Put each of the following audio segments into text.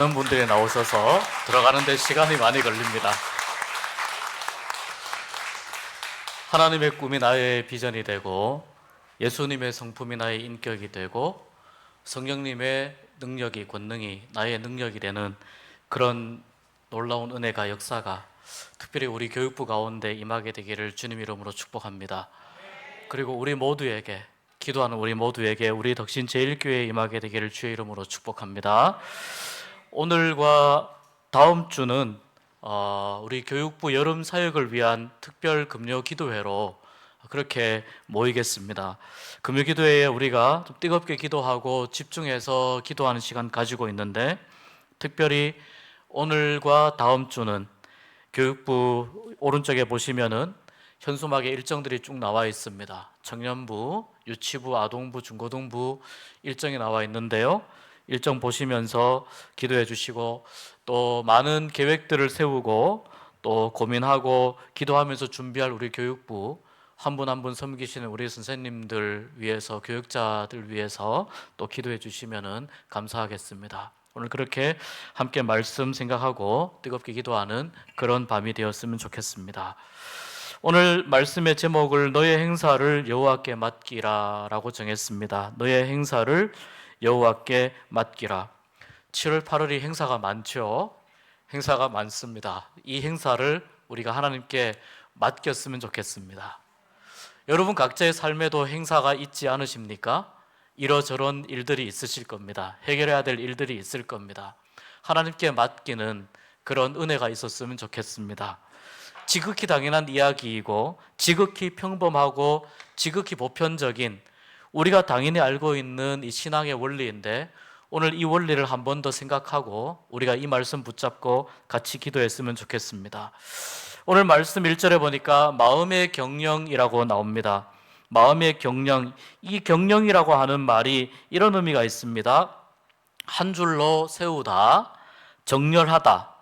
많은 분들이 나오셔서 들어가는데 시간이 많이 걸립니다. 하나님의 꿈이 나의 비전이 되고 예수님의 성품이 나의 인격이 되고 성령님의 능력이, 권능이 나의 능력이 되는 그런 놀라운 은혜가, 역사가 특별히 우리 교육부 가운데 임하게 되기를 주님 이름으로 축복합니다. 그리고 우리 모두에게, 기도하는 우리 모두에게 우리 덕신 제1교회에 임하게 되기를 주의 이름으로 축복합니다. 오늘과 다음 주는 우리 교육부 여름 사역을 위한 특별 금요 기도회로 그렇게 모이겠습니다. 금요 기도회에 우리가 좀 뜨겁게 기도하고 집중해서 기도하는 시간 가지고 있는데, 특별히 오늘과 다음 주는 교육부 오른쪽에 보시면은 현수막에 일정들이 쭉 나와 있습니다. 청년부, 유치부, 아동부, 중고등부 일정이 나와 있는데요. 일정 보시면서 기도해 주시고, 또 많은 계획들을 세우고 또 고민하고 기도하면서 준비할 우리 교육부 한 분 한 분 섬기시는 우리 선생님들 위해서, 교육자들 위해서 또 기도해 주시면 감사하겠습니다. 오늘 그렇게 함께 말씀 생각하고 뜨겁게 기도하는 그런 밤이 되었으면 좋겠습니다. 오늘 말씀의 제목을 너의 행사를 여호와께 맡기라 라고 정했습니다. 너의 행사를 여호와께 맡기라. 7월 8월이 행사가 많죠. 행사가 많습니다. 이 행사를 우리가 하나님께 맡겼으면 좋겠습니다. 여러분 각자의 삶에도 행사가 있지 않으십니까? 이러저런 일들이 있으실 겁니다. 해결해야 될 일들이 있을 겁니다. 하나님께 맡기는 그런 은혜가 있었으면 좋겠습니다. 지극히 당연한 이야기이고 지극히 평범하고 지극히 보편적인, 우리가 당연히 알고 있는 이 신앙의 원리인데, 오늘 이 원리를 한 번 더 생각하고 우리가 이 말씀 붙잡고 같이 기도했으면 좋겠습니다. 오늘 말씀 1절에 보니까 마음의 경영이라고 나옵니다. 마음의 경영, 이 경영이라고 하는 말이 이런 의미가 있습니다. 한 줄로 세우다, 정렬하다,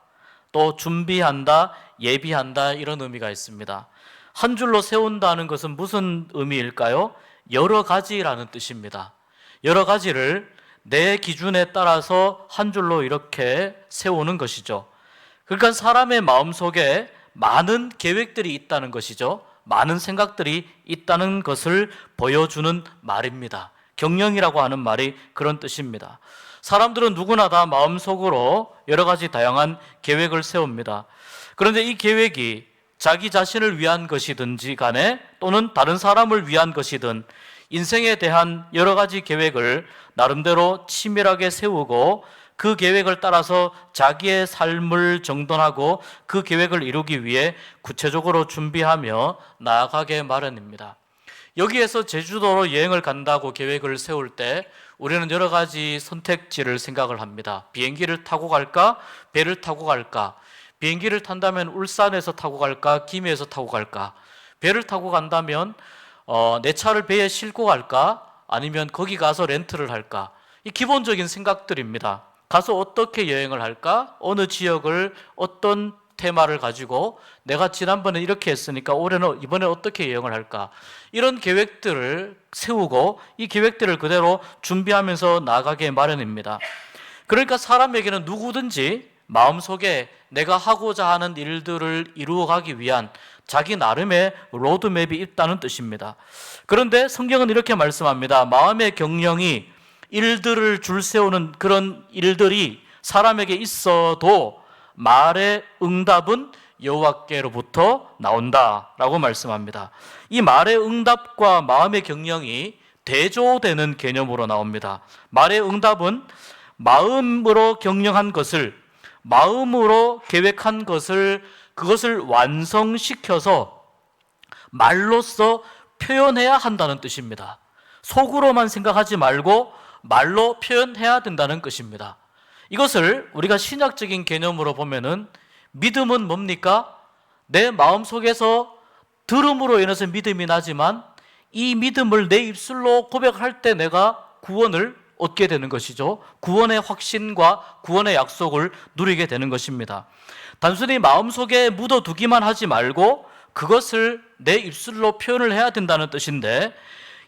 또 준비한다, 예비한다, 이런 의미가 있습니다. 한 줄로 세운다는 것은 무슨 의미일까요? 여러 가지라는 뜻입니다. 여러 가지를 내 기준에 따라서 한 줄로 이렇게 세우는 것이죠. 그러니까 사람의 마음속에 많은 계획들이 있다는 것이죠. 많은 생각들이 있다는 것을 보여주는 말입니다. 경영이라고 하는 말이 그런 뜻입니다. 사람들은 누구나 다 마음속으로 여러 가지 다양한 계획을 세웁니다. 그런데 이 계획이 자기 자신을 위한 것이든지 간에 또는 다른 사람을 위한 것이든 인생에 대한 여러 가지 계획을 나름대로 치밀하게 세우고 그 계획을 따라서 자기의 삶을 정돈하고 그 계획을 이루기 위해 구체적으로 준비하며 나아가게 마련입니다. 여기에서 제주도로 여행을 간다고 계획을 세울 때 우리는 여러 가지 선택지를 생각을 합니다. 비행기를 타고 갈까? 배를 타고 갈까? 비행기를 탄다면 울산에서 타고 갈까? 김해에서 타고 갈까? 배를 타고 간다면 내 차를 배에 싣고 갈까? 아니면 거기 가서 렌트를 할까? 이 기본적인 생각들입니다. 가서 어떻게 여행을 할까? 어느 지역을 어떤 테마를 가지고 내가 지난번에 이렇게 했으니까 이번에 어떻게 여행을 할까? 이런 계획들을 세우고 이 계획들을 그대로 준비하면서 나가게 마련입니다. 그러니까 사람에게는 누구든지 마음속에 내가 하고자 하는 일들을 이루어가기 위한 자기 나름의 로드맵이 있다는 뜻입니다. 그런데 성경은 이렇게 말씀합니다. 마음의 경영이 일들을 줄 세우는 그런 일들이 사람에게 있어도 말의 응답은 여호와께로부터 나온다라고 말씀합니다. 이 말의 응답과 마음의 경영이 대조되는 개념으로 나옵니다. 말의 응답은 마음으로 경영한 것을, 마음으로 계획한 것을, 그것을 완성시켜서 말로써 표현해야 한다는 뜻입니다. 속으로만 생각하지 말고 말로 표현해야 된다는 것입니다. 이것을 우리가 신약적인 개념으로 보면은 믿음은 뭡니까? 내 마음속에서 들음으로 인해서 믿음이 나지만 이 믿음을 내 입술로 고백할 때 내가 구원을 얻게 되는 것이죠. 구원의 확신과 구원의 약속을 누리게 되는 것입니다. 단순히 마음속에 묻어두기만 하지 말고 그것을 내 입술로 표현을 해야 된다는 뜻인데,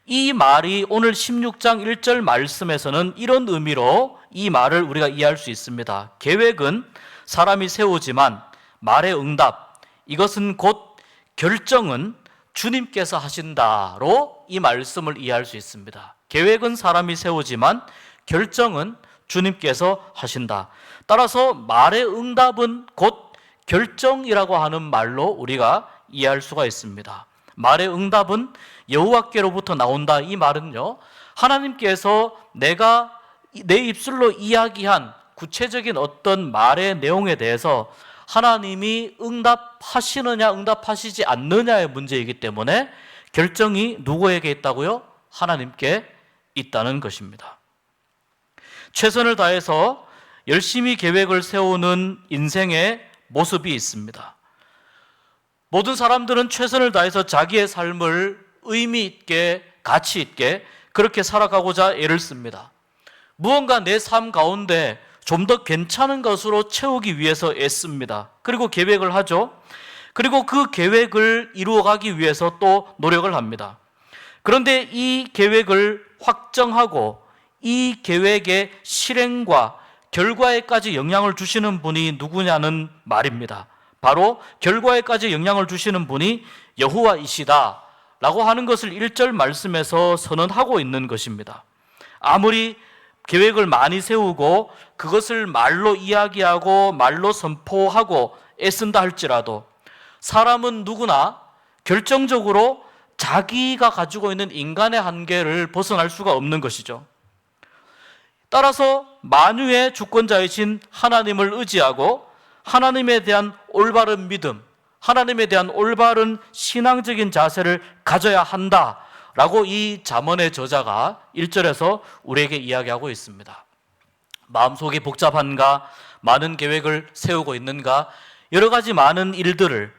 이 말이 오늘 16장 1절 말씀에서는 이런 의미로 이 말을 우리가 이해할 수 있습니다. 계획은 사람이 세우지만 말의 응답, 이것은 곧 결정은 주님께서 하신다로 이 말씀을 이해할 수 있습니다. 계획은 사람이 세우지만 결정은 주님께서 하신다. 따라서 말의 응답은 곧 결정이라고 하는 말로 우리가 이해할 수가 있습니다. 말의 응답은 여호와께로부터 나온다. 이 말은요, 하나님께서 내가 내 입술로 이야기한 구체적인 어떤 말의 내용에 대해서 하나님이 응답하시느냐 응답하시지 않느냐의 문제이기 때문에 결정이 누구에게 있다고요? 하나님께 있다는 것입니다. 최선을 다해서 열심히 계획을 세우는 인생의 모습이 있습니다. 모든 사람들은 최선을 다해서 자기의 삶을 의미 있게, 가치 있게 그렇게 살아가고자 애를 씁니다. 무언가 내 삶 가운데 좀 더 괜찮은 것으로 채우기 위해서 애씁니다. 그리고 계획을 하죠. 그리고 그 계획을 이루어가기 위해서 또 노력을 합니다. 그런데 이 계획을 확정하고 이 계획의 실행과 결과에까지 영향을 주시는 분이 누구냐는 말입니다. 바로 결과에까지 영향을 주시는 분이 여호와이시다 라고 하는 것을 1절 말씀에서 선언하고 있는 것입니다. 아무리 계획을 많이 세우고 그것을 말로 이야기하고 말로 선포하고 애쓴다 할지라도 사람은 누구나 결정적으로 자기가 가지고 있는 인간의 한계를 벗어날 수가 없는 것이죠. 따라서 만유의 주권자이신 하나님을 의지하고 하나님에 대한 올바른 믿음, 하나님에 대한 올바른 신앙적인 자세를 가져야 한다라고 이 잠언의 저자가 1절에서 우리에게 이야기하고 있습니다. 마음속이 복잡한가? 많은 계획을 세우고 있는가? 여러 가지 많은 일들을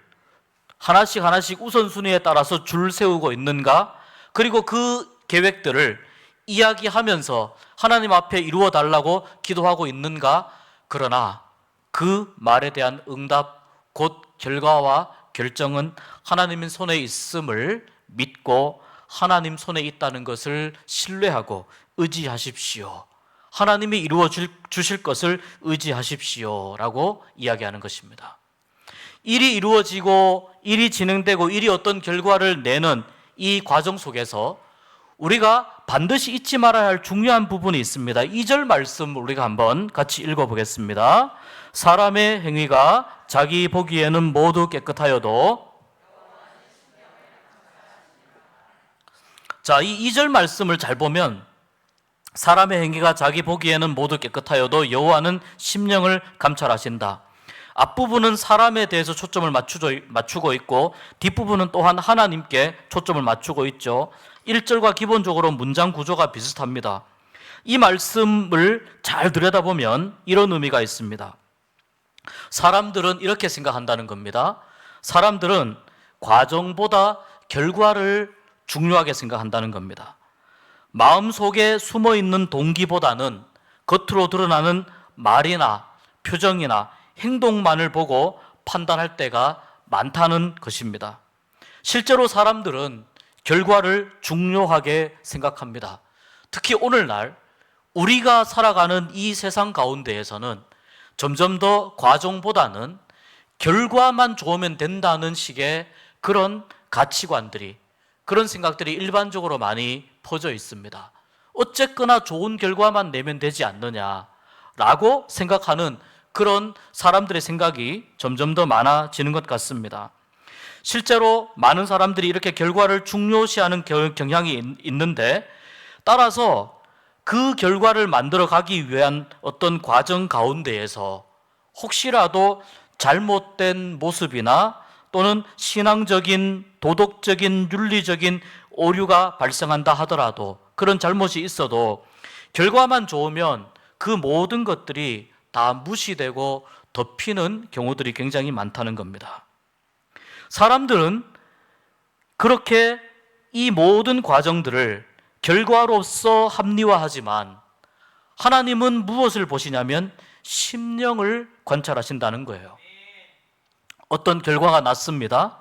하나씩 하나씩 우선순위에 따라서 줄 세우고 있는가? 그리고 그 계획들을 이야기하면서 하나님 앞에 이루어 달라고 기도하고 있는가? 그러나 그 말에 대한 응답, 곧 결과와 결정은 하나님 손에 있음을 믿고 하나님 손에 있다는 것을 신뢰하고 의지하십시오. 하나님이 이루어 주실 것을 의지하십시오 라고 이야기하는 것입니다. 일이 이루어지고 일이 진행되고 일이 어떤 결과를 내는 이 과정 속에서 우리가 반드시 잊지 말아야 할 중요한 부분이 있습니다. 2절 말씀 우리가 한번 같이 읽어보겠습니다. 사람의 행위가 자기 보기에는 모두 깨끗하여도, 자, 이 2절 말씀을 잘 보면 사람의 행위가 자기 보기에는 모두 깨끗하여도 여호와는 심령을 감찰하신다. 앞부분은 사람에 대해서 초점을 맞추고 있고 뒷부분은 또한 하나님께 초점을 맞추고 있죠. 1절과 기본적으로 문장 구조가 비슷합니다. 이 말씀을 잘 들여다보면 이런 의미가 있습니다. 사람들은 이렇게 생각한다는 겁니다. 사람들은 과정보다 결과를 중요하게 생각한다는 겁니다. 마음속에 숨어있는 동기보다는 겉으로 드러나는 말이나 표정이나 행동만을 보고 판단할 때가 많다는 것입니다. 실제로 사람들은 결과를 중요하게 생각합니다. 특히 오늘날 우리가 살아가는 이 세상 가운데에서는 점점 더 과정보다는 결과만 좋으면 된다는 식의 그런 가치관들이, 그런 생각들이 일반적으로 많이 퍼져 있습니다. 어쨌거나 좋은 결과만 내면 되지 않느냐라고 생각하는 그런 사람들의 생각이 점점 더 많아지는 것 같습니다. 실제로 많은 사람들이 이렇게 결과를 중요시하는 경향이 있는데, 따라서 그 결과를 만들어 가기 위한 어떤 과정 가운데에서 혹시라도 잘못된 모습이나 또는 신앙적인, 도덕적인, 윤리적인 오류가 발생한다 하더라도, 그런 잘못이 있어도 결과만 좋으면 그 모든 것들이 다 무시되고 덮이는 경우들이 굉장히 많다는 겁니다. 사람들은 그렇게 이 모든 과정들을 결과로서 합리화하지만 하나님은 무엇을 보시냐면 심령을 관찰하신다는 거예요. 어떤 결과가 났습니다.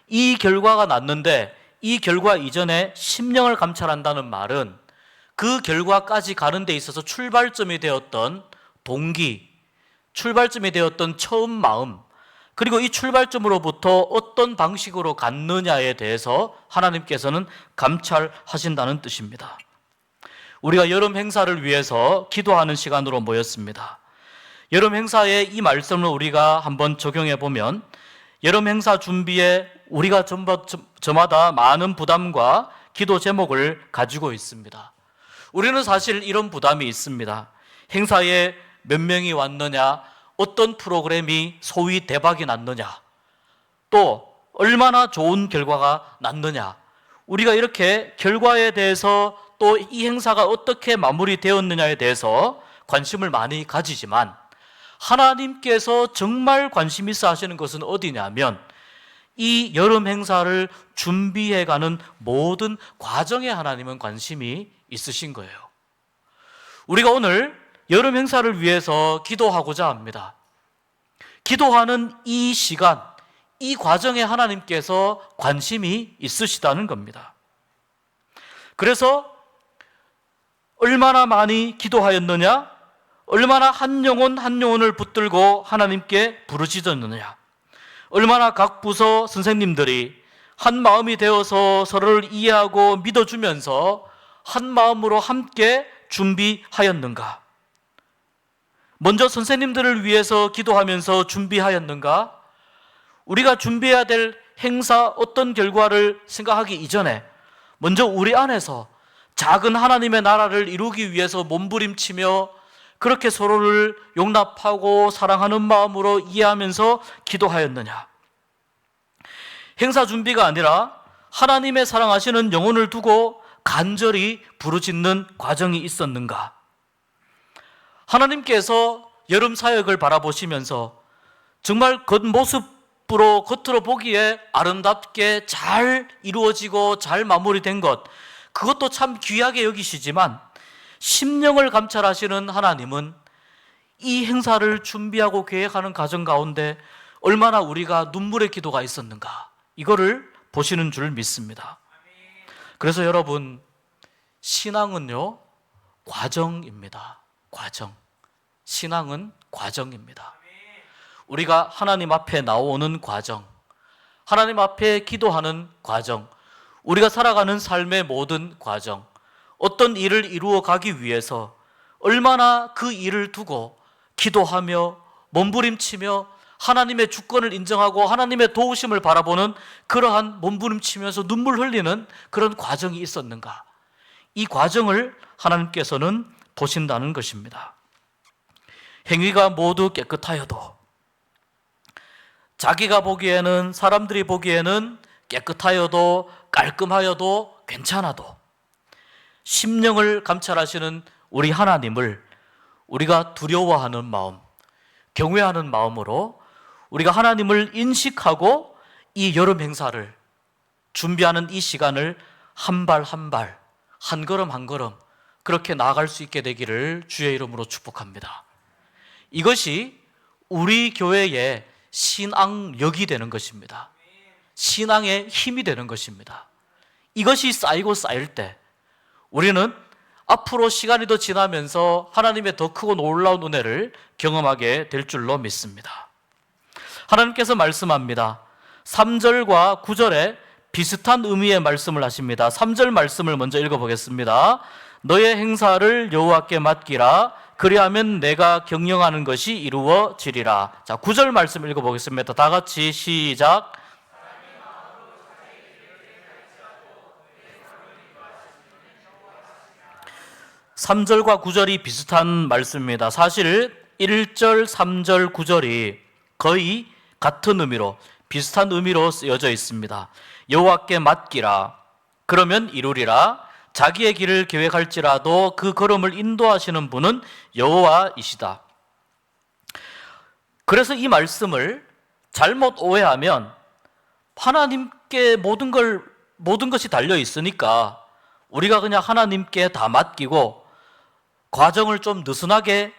이 결과가 났는데 이 결과 이전에 심령을 감찰한다는 말은 그 결과까지 가는 데 있어서 출발점이 되었던 동기, 출발점이 되었던 처음 마음, 그리고 이 출발점으로부터 어떤 방식으로 갔느냐에 대해서 하나님께서는 감찰하신다는 뜻입니다. 우리가 여름 행사를 위해서 기도하는 시간으로 모였습니다. 여름 행사의 이 말씀을 우리가 한번 적용해 보면 여름 행사 준비에 우리가 저마다 많은 부담과 기도 제목을 가지고 있습니다. 우리는 사실 이런 부담이 있습니다. 행사에 몇 명이 왔느냐, 어떤 프로그램이 소위 대박이 났느냐, 또 얼마나 좋은 결과가 났느냐, 우리가 이렇게 결과에 대해서 또 이 행사가 어떻게 마무리되었느냐에 대해서 관심을 많이 가지지만 하나님께서 정말 관심 있어 하시는 것은 어디냐면 이 여름 행사를 준비해가는 모든 과정에 하나님은 관심이 있으신 거예요. 우리가 오늘 여름 행사를 위해서 기도하고자 합니다. 기도하는 이 시간, 이 과정에 하나님께서 관심이 있으시다는 겁니다. 그래서 얼마나 많이 기도하였느냐, 얼마나 한 영혼 한 영혼을 붙들고 하나님께 부르짖었느냐, 얼마나 각 부서 선생님들이 한 마음이 되어서 서로를 이해하고 믿어주면서 한 마음으로 함께 준비하였는가, 먼저 선생님들을 위해서 기도하면서 준비하였는가, 우리가 준비해야 될 행사 어떤 결과를 생각하기 이전에 먼저 우리 안에서 작은 하나님의 나라를 이루기 위해서 몸부림치며 그렇게 서로를 용납하고 사랑하는 마음으로 이해하면서 기도하였느냐, 행사 준비가 아니라 하나님의 사랑하시는 영혼을 두고 간절히 부르짖는 과정이 있었는가, 하나님께서 여름 사역을 바라보시면서 정말 겉모습으로 겉으로 보기에 아름답게 잘 이루어지고 잘 마무리된 것, 그것도 참 귀하게 여기시지만 심령을 감찰하시는 하나님은 이 행사를 준비하고 계획하는 과정 가운데 얼마나 우리가 눈물의 기도가 있었는가, 이거를 보시는 줄 믿습니다. 그래서 여러분, 신앙은요, 과정입니다. 과정. 신앙은 과정입니다. 우리가 하나님 앞에 나오는 과정, 하나님 앞에 기도하는 과정, 우리가 살아가는 삶의 모든 과정, 어떤 일을 이루어 가기 위해서 얼마나 그 일을 두고 기도하며 몸부림치며 하나님의 주권을 인정하고 하나님의 도우심을 바라보는 그러한 몸부림치면서 눈물 흘리는 그런 과정이 있었는가, 이 과정을 하나님께서는 보신다는 것입니다. 행위가 모두 깨끗하여도, 자기가 보기에는, 사람들이 보기에는 깨끗하여도 깔끔하여도 괜찮아도 심령을 감찰하시는 우리 하나님을 우리가 두려워하는 마음, 경외하는 마음으로 우리가 하나님을 인식하고 이 여름 행사를 준비하는 이 시간을 한 발 한 발, 한 걸음 한 걸음 그렇게 나아갈 수 있게 되기를 주의 이름으로 축복합니다. 이것이 우리 교회의 신앙력이 되는 것입니다. 신앙의 힘이 되는 것입니다. 이것이 쌓이고 쌓일 때 우리는 앞으로 시간이 더 지나면서 하나님의 더 크고 놀라운 은혜를 경험하게 될 줄로 믿습니다. 하나님께서 말씀합니다. 3절과 9절에 비슷한 의미의 말씀을 하십니다. 3절 말씀을 먼저 읽어보겠습니다. 너의 행사를 여호와께 맡기라. 그리하면 내가 경영하는 것이 이루어지리라. 자, 9절 말씀 읽어보겠습니다. 다 같이 시작. 3절과 9절이 비슷한 말씀입니다. 사실 1절, 3절, 9절이 거의 같은 의미로, 비슷한 의미로 쓰여져 있습니다. 여호와께 맡기라. 그러면 이루리라. 자기의 길을 계획할지라도 그 걸음을 인도하시는 분은 여호와이시다. 그래서 이 말씀을 잘못 오해하면 하나님께 모든 것이 달려 있으니까 우리가 그냥 하나님께 다 맡기고 과정을 좀 느슨하게,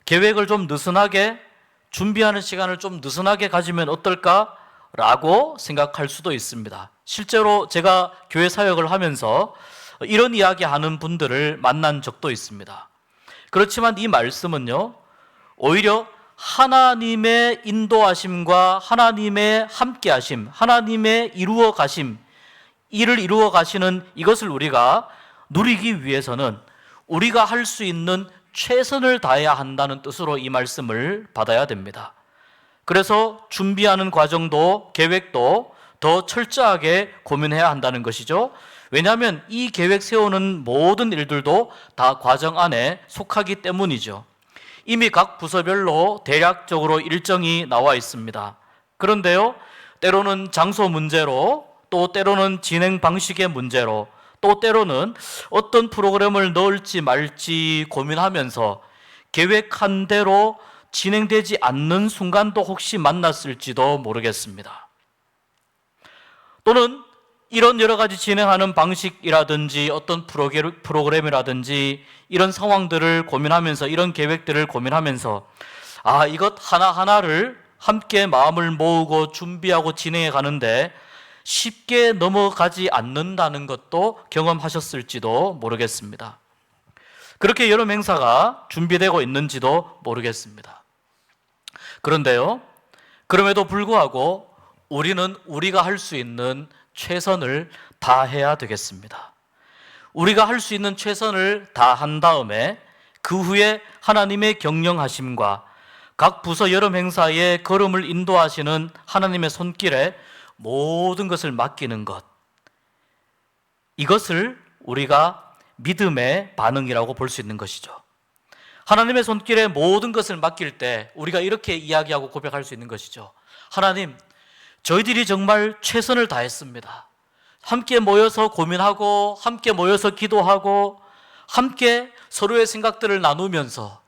계획을 좀 느슨하게, 준비하는 시간을 좀 느슨하게 가지면 어떨까라고 생각할 수도 있습니다. 실제로 제가 교회 사역을 하면서 이런 이야기하는 분들을 만난 적도 있습니다. 그렇지만 이 말씀은요, 오히려 하나님의 인도하심과 하나님의 함께하심, 하나님의 이루어 가심, 이를 이루어 가시는 이것을 우리가 누리기 위해서는 우리가 할 수 있는 최선을 다해야 한다는 뜻으로 이 말씀을 받아야 됩니다. 그래서 준비하는 과정도 계획도 더 철저하게 고민해야 한다는 것이죠. 왜냐하면 이 계획 세우는 모든 일들도 다 과정 안에 속하기 때문이죠. 이미 각 부서별로 대략적으로 일정이 나와 있습니다. 그런데요, 때로는 장소 문제로, 또 때로는 진행 방식의 문제로, 또 때로는 어떤 프로그램을 넣을지 말지 고민하면서 계획한 대로 진행되지 않는 순간도 혹시 만났을지도 모르겠습니다. 또는 이런 여러 가지 진행하는 방식이라든지 어떤 프로그램이라든지 이런 상황들을 고민하면서, 이런 계획들을 고민하면서 이것 하나하나를 함께 마음을 모으고 준비하고 진행해 가는데 쉽게 넘어가지 않는다는 것도 경험하셨을지도 모르겠습니다. 그렇게 여름 행사가 준비되고 있는지도 모르겠습니다. 그런데요, 그럼에도 불구하고 우리는 우리가 할 수 있는 최선을 다해야 되겠습니다. 우리가 할 수 있는 최선을 다한 다음에 그 후에 하나님의 경영하심과 각 부서 여름 행사의 걸음을 인도하시는 하나님의 손길에 모든 것을 맡기는 것, 이것을 우리가 믿음의 반응이라고 볼 수 있는 것이죠. 하나님의 손길에 모든 것을 맡길 때 우리가 이렇게 이야기하고 고백할 수 있는 것이죠. 하나님, 저희들이 정말 최선을 다했습니다. 함께 모여서 고민하고, 함께 모여서 기도하고, 함께 서로의 생각들을 나누면서,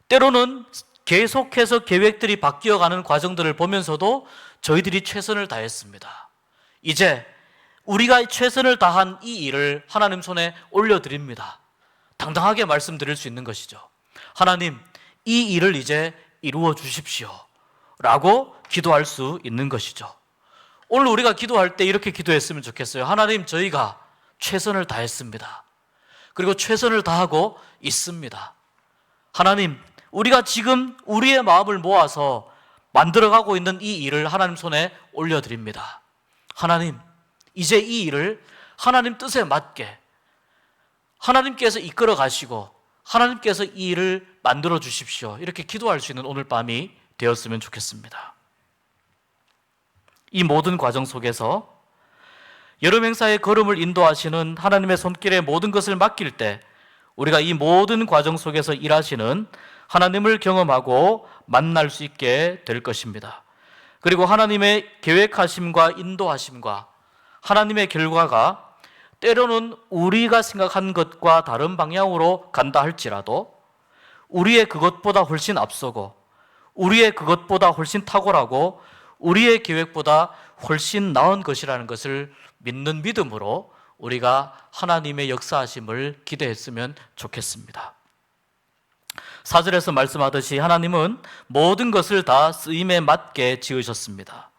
때로는 계속해서 계획들이 바뀌어가는 과정들을 보면서도 저희들이 최선을 다했습니다. 이제 우리가 최선을 다한 이 일을 하나님 손에 올려드립니다. 당당하게 말씀드릴 수 있는 것이죠. 하나님, 이 일을 이제 이루어 주십시오 라고 기도할 수 있는 것이죠. 오늘 우리가 기도할 때 이렇게 기도했으면 좋겠어요. 하나님, 저희가 최선을 다했습니다. 그리고 최선을 다하고 있습니다. 하나님, 우리가 지금 우리의 마음을 모아서 만들어가고 있는 이 일을 하나님 손에 올려드립니다. 하나님, 이제 이 일을 하나님 뜻에 맞게 하나님께서 이끌어 가시고 하나님께서 이 일을 만들어 주십시오. 이렇게 기도할 수 있는 오늘 밤이 되었으면 좋겠습니다. 이 모든 과정 속에서 여름 행사의 걸음을 인도하시는 하나님의 손길에 모든 것을 맡길 때 우리가 이 모든 과정 속에서 일하시는 하나님을 경험하고 만날 수 있게 될 것입니다. 그리고 하나님의 계획하심과 인도하심과 하나님의 결과가 때로는 우리가 생각한 것과 다른 방향으로 간다 할지라도 우리의 그것보다 훨씬 앞서고 우리의 그것보다 훨씬 탁월하고 우리의 계획보다 훨씬 나은 것이라는 것을 믿는 믿음으로 우리가 하나님의 역사하심을 기대했으면 좋겠습니다. 4절에서 말씀하듯이 하나님은 모든 것을 다 쓰임에 맞게 지으셨습니다.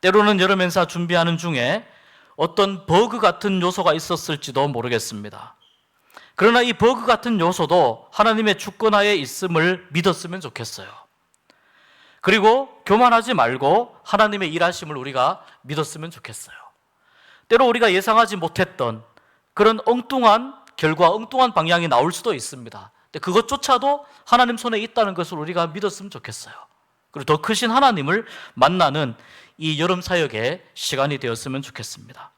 때로는 여름 행사 준비하는 중에 어떤 버그 같은 요소가 있었을지도 모르겠습니다. 그러나 이 버그 같은 요소도 하나님의 주권하에 있음을 믿었으면 좋겠어요. 그리고 교만하지 말고 하나님의 일하심을 우리가 믿었으면 좋겠어요. 때로 우리가 예상하지 못했던 그런 엉뚱한 결과, 엉뚱한 방향이 나올 수도 있습니다. 근데 그것조차도 하나님 손에 있다는 것을 우리가 믿었으면 좋겠어요. 그리고 더 크신 하나님을 만나는 이 여름 사역의 시간이 되었으면 좋겠습니다.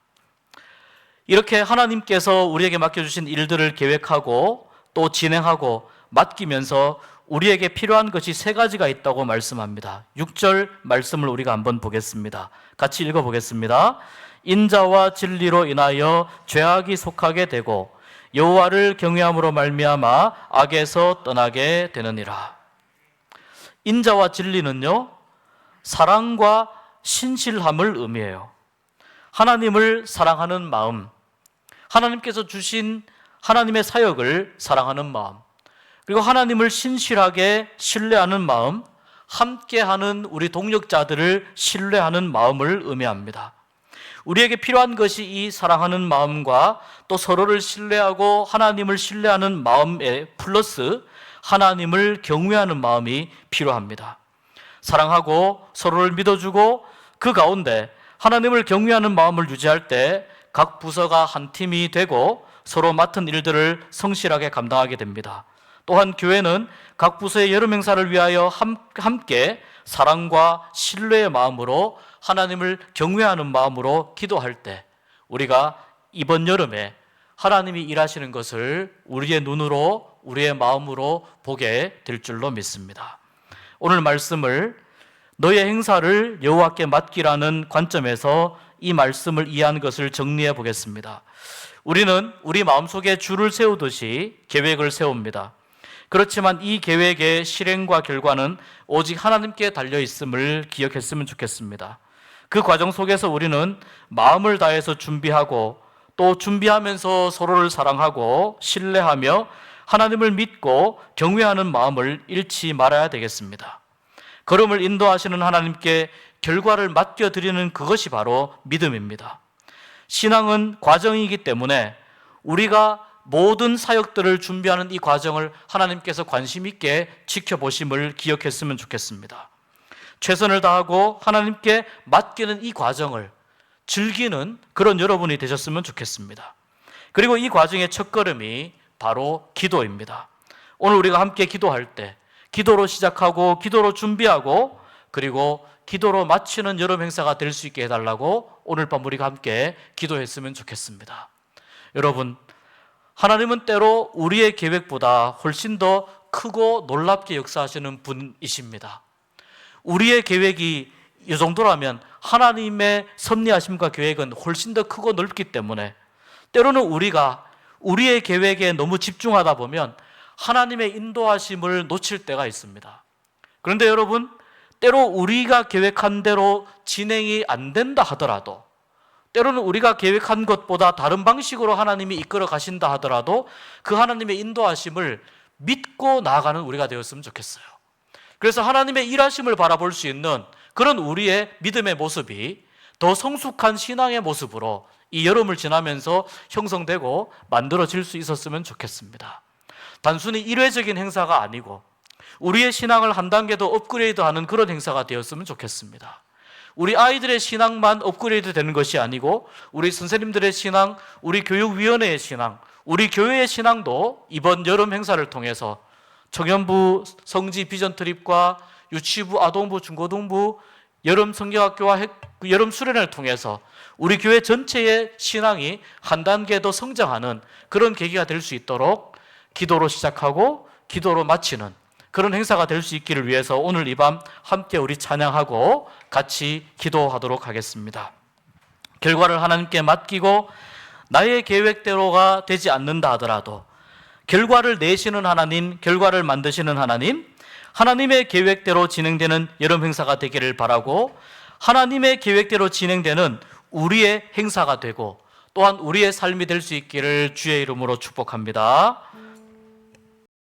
이렇게 하나님께서 우리에게 맡겨주신 일들을 계획하고 또 진행하고 맡기면서 우리에게 필요한 것이 세 가지가 있다고 말씀합니다. 6절 말씀을 우리가 한번 보겠습니다. 같이 읽어보겠습니다. 인자와 진리로 인하여 죄악이 속하게 되고 여호와를 경외함으로 말미암아 악에서 떠나게 되느니라. 인자와 진리는요, 사랑과 신실함을 의미해요. 하나님을 사랑하는 마음, 하나님께서 주신 하나님의 사역을 사랑하는 마음, 그리고 하나님을 신실하게 신뢰하는 마음, 함께하는 우리 동역자들을 신뢰하는 마음을 의미합니다. 우리에게 필요한 것이 이 사랑하는 마음과 또 서로를 신뢰하고 하나님을 신뢰하는 마음에 플러스 하나님을 경외하는 마음이 필요합니다. 사랑하고 서로를 믿어주고 그 가운데 하나님을 경외하는 마음을 유지할 때 각 부서가 한 팀이 되고 서로 맡은 일들을 성실하게 감당하게 됩니다. 또한 교회는 각 부서의 여름 행사를 위하여 함께 사랑과 신뢰의 마음으로 하나님을 경외하는 마음으로 기도할 때 우리가 이번 여름에 하나님이 일하시는 것을 우리의 눈으로 우리의 마음으로 보게 될 줄로 믿습니다. 오늘 말씀을 너의 행사를 여호와께 맡기라는 관점에서 이 말씀을 이해한 것을 정리해 보겠습니다. 우리는 우리 마음속에 줄을 세우듯이 계획을 세웁니다. 그렇지만 이 계획의 실행과 결과는 오직 하나님께 달려 있음을 기억했으면 좋겠습니다. 그 과정 속에서 우리는 마음을 다해서 준비하고 또 준비하면서 서로를 사랑하고 신뢰하며 하나님을 믿고 경외하는 마음을 잃지 말아야 되겠습니다. 걸음을 인도하시는 하나님께 결과를 맡겨드리는 그것이 바로 믿음입니다. 신앙은 과정이기 때문에 우리가 모든 사역들을 준비하는 이 과정을 하나님께서 관심 있게 지켜보심을 기억했으면 좋겠습니다. 최선을 다하고 하나님께 맡기는 이 과정을 즐기는 그런 여러분이 되셨으면 좋겠습니다. 그리고 이 과정의 첫걸음이 바로 기도입니다. 오늘 우리가 함께 기도할 때 기도로 시작하고 기도로 준비하고 그리고 기도로 마치는 여름 행사가 될 수 있게 해달라고 오늘 밤 우리가 함께 기도했으면 좋겠습니다. 여러분, 하나님은 때로 우리의 계획보다 훨씬 더 크고 놀랍게 역사하시는 분이십니다. 우리의 계획이 이 정도라면 하나님의 섭리하심과 계획은 훨씬 더 크고 넓기 때문에 때로는 우리가 우리의 계획에 너무 집중하다 보면 하나님의 인도하심을 놓칠 때가 있습니다. 그런데 여러분, 때로 우리가 계획한 대로 진행이 안 된다 하더라도 때로는 우리가 계획한 것보다 다른 방식으로 하나님이 이끌어 가신다 하더라도 그 하나님의 인도하심을 믿고 나아가는 우리가 되었으면 좋겠어요. 그래서 하나님의 일하심을 바라볼 수 있는 그런 우리의 믿음의 모습이 더 성숙한 신앙의 모습으로 이 여름을 지나면서 형성되고 만들어질 수 있었으면 좋겠습니다. 단순히 일회적인 행사가 아니고 우리의 신앙을 한 단계 더 업그레이드하는 그런 행사가 되었으면 좋겠습니다. 우리 아이들의 신앙만 업그레이드 되는 것이 아니고 우리 선생님들의 신앙, 우리 교육위원회의 신앙, 우리 교회의 신앙도 이번 여름 행사를 통해서 청년부 성지 비전 트립과 유치부, 아동부, 중고등부, 여름 성경학교와 여름 수련회를 통해서 우리 교회 전체의 신앙이 한 단계 더 성장하는 그런 계기가 될 수 있도록 기도로 시작하고 기도로 마치는 그런 행사가 될 수 있기를 위해서 오늘 이 밤 함께 우리 찬양하고 같이 기도하도록 하겠습니다. 결과를 하나님께 맡기고 나의 계획대로가 되지 않는다 하더라도 결과를 내시는 하나님, 결과를 만드시는 하나님, 하나님의 계획대로 진행되는 여름 행사가 되기를 바라고 하나님의 계획대로 진행되는 우리의 행사가 되고 또한 우리의 삶이 될 수 있기를 주의 이름으로 축복합니다.